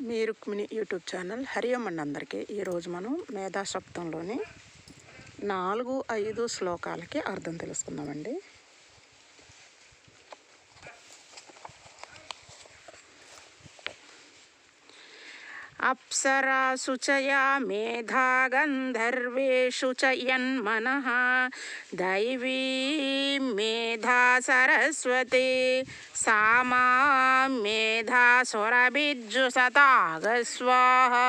మీ Rukmini YouTube channel Hari ఓం అండి అందరికీ. ఈరోజు మనం మేధాశబ్దంలోని 4-5 శ్లోకాలకి అర్థం తెలుసుకుందామండి. అప్సరాసు చ యా మేధా గంధర్వేషు చ యన్మనః దైవీ మేధా సరస్వతి సా మాం మేధా సురభిర్జుషతాగ స్వాహా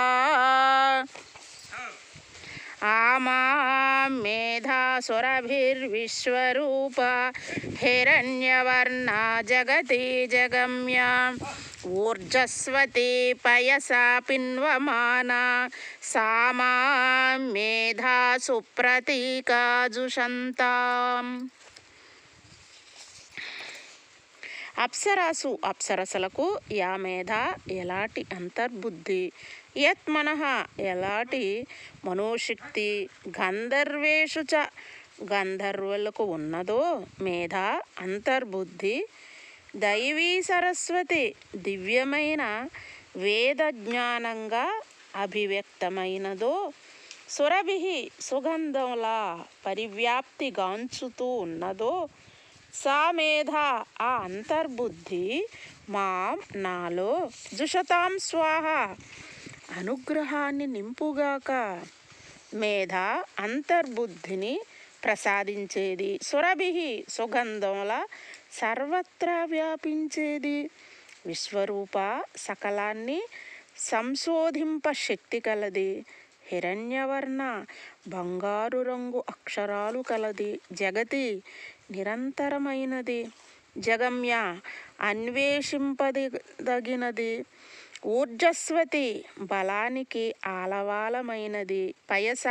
ఆమాం మేధా సురభిర్విశ్వరూప హిరణ్యవర్ణా జగతి జగమ్య ఊర్జస్వతి పయసా పిన్వమానా సా మాం మేధా సుప్రతీకాజుషంతాం. అప్సరసలకు యా మేధ ఎలాంటి అంతర్బుద్ధి, యత్ మనః ఎలాంటి మనోశక్తి, గంధర్వేషు చ గంధర్వులకు ఉన్నదో మేధ అంతర్బుద్ధి, దైవీ సరస్వతి దివ్యమైన వేద జ్ఞానంగా అభివ్యక్తమైనదో, సురభి సుగంధంలా పరివ్యాప్తిగాంచుతూ ఉన్నదో, సా మేధ ఆ అంతర్బుద్ధి మాం నాలో జుషతాం స్వాహ అనుగ్రహాన్ని నింపుగాక. మేధ అంతర్బుద్ధిని ప్రసాదించేది, సురభి సుగంధంలా సర్వత్రా వ్యాపించేది, విశ్వరూప సకలాన్ని సంశోధింప శక్తి కలది, హిరణ్యవర్ణ బంగారు రంగు అక్షరాలు కలది, జగతి నిరంతరమైనది, జగమ్య అన్వేషింపదగినది, ఊర్జస్వతి బలానికి ఆలవాలమైనది, పయస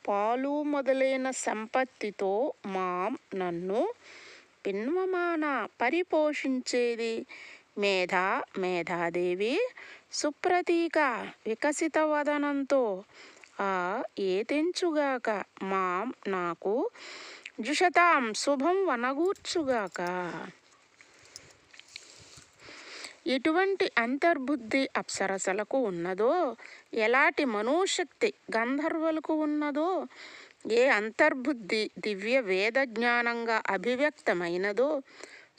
పాలు మొదలైన సంపత్తితో మాం నన్ను పిన్వమాన పరిపోషించేది, మేధాదేవి సుప్రతీక వికసిత వదనంతో ఆ ఏతెంచుగాక, మాం నాకు జుషతాం శుభం వనగూర్చుగాక. ఎటువంటి అంతర్బుద్ధి అప్సరసలకు ఉన్నదో, ఎలాంటి మనోశక్తి గంధర్వులకు ఉన్నదో, ఏ అంతర్బుద్ధి దివ్య వేద జ్ఞానంగా అభివ్యక్తమైనదో,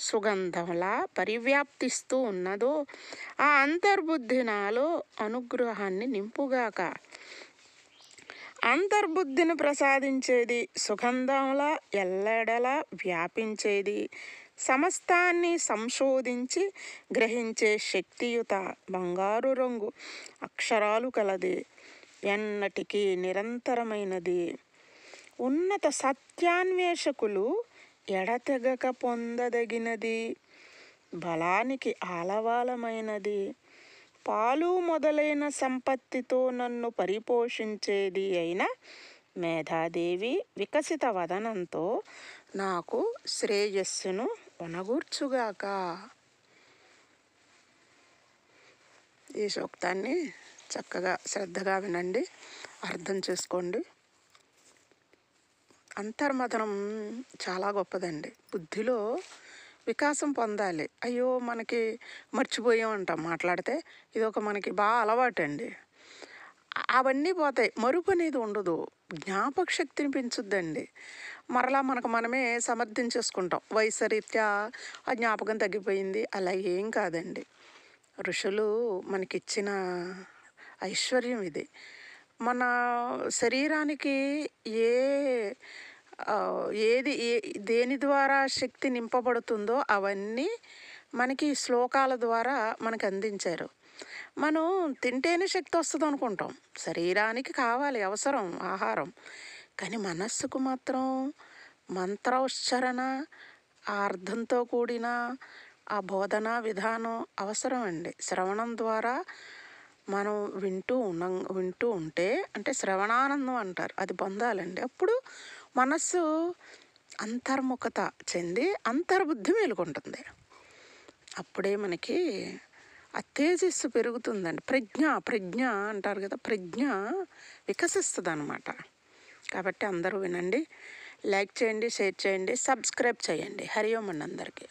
సుగంధంలా పరివ్యాప్తిస్తూ ఉన్నదో, ఆ అంతర్బుద్ధి నాలో అనుగ్రహాన్ని నింపుగాక. అంతర్బుద్ధిని ప్రసాదించేది, సుగంధంలా ఎల్లెడలా వ్యాపించేది, సమస్తాన్ని సంశోధించి గ్రహించే శక్తియుత బంగారు రంగు అక్షరాలు కలది, ఎన్నటికీ నిరంతరమైనది, ఉన్నత సత్యాన్వేషకులు ఎడతెగక పొందదగినది, బలానికి ఆలవాలమైనది, పాలు మొదలైన సంపత్తితో నన్ను పరిపోషించేది అయిన మేధాదేవి వికసిత వదనంతో నాకు శ్రేయస్సును వనగూర్చుగాక. ఈ సూక్తాన్ని చక్కగా శ్రద్ధగా వినండి, అర్థం చేసుకోండి. అంతర్మథనం చాలా గొప్పదండి. బుద్ధిలో వికాసం పొందాలి. అయ్యో మనకి మర్చిపోయామంటాం మాట్లాడితే, ఇది ఒక మనకి బాగా అలవాటు అండి. అవన్నీ పోతాయి, మరుపు అనేది ఉండదు, జ్ఞాపక శక్తిని పెంచుద్దండి. మరలా మనకు మనమే సమర్థించేసుకుంటాం, వయసు రీత్యా ఆ జ్ఞాపకం తగ్గిపోయింది, అలా ఏం కాదండి. ఋషులు మనకిచ్చిన ఐశ్వర్యం ఇది. మన శరీరానికి దేని ద్వారా శక్తి నింపబడుతుందో అవన్నీ మనకి శ్లోకాల ద్వారా మనకు అందించారు. మనం తింటేనే శక్తి వస్తుంది అనుకుంటాం, శరీరానికి కావాలి, అవసరం ఆహారం. కానీ మనస్సుకు మాత్రం మంత్రోచ్చారణ, ఆ అర్థంతో కూడిన ఆ బోధన విధానం అవసరం అండి. శ్రవణం ద్వారా మనం వింటూ ఉంటే, అంటే శ్రవణానందం అంటారు, అది పొందాలండి. అప్పుడు మనస్సు అంతర్ముఖత చెంది అంతర్బుద్ధి మేలుకుంటుంది. అప్పుడే మనకి ఆ తేజస్సు పెరుగుతుందండి. ప్రజ్ఞ అంటారు కదా, ప్రజ్ఞ వికసిస్తుంది అన్నమాట. కాబట్టి అందరూ వినండి, లైక్ చేయండి, షేర్ చేయండి, సబ్స్క్రైబ్ చేయండి. హరి ఓం అండి అందరికీ.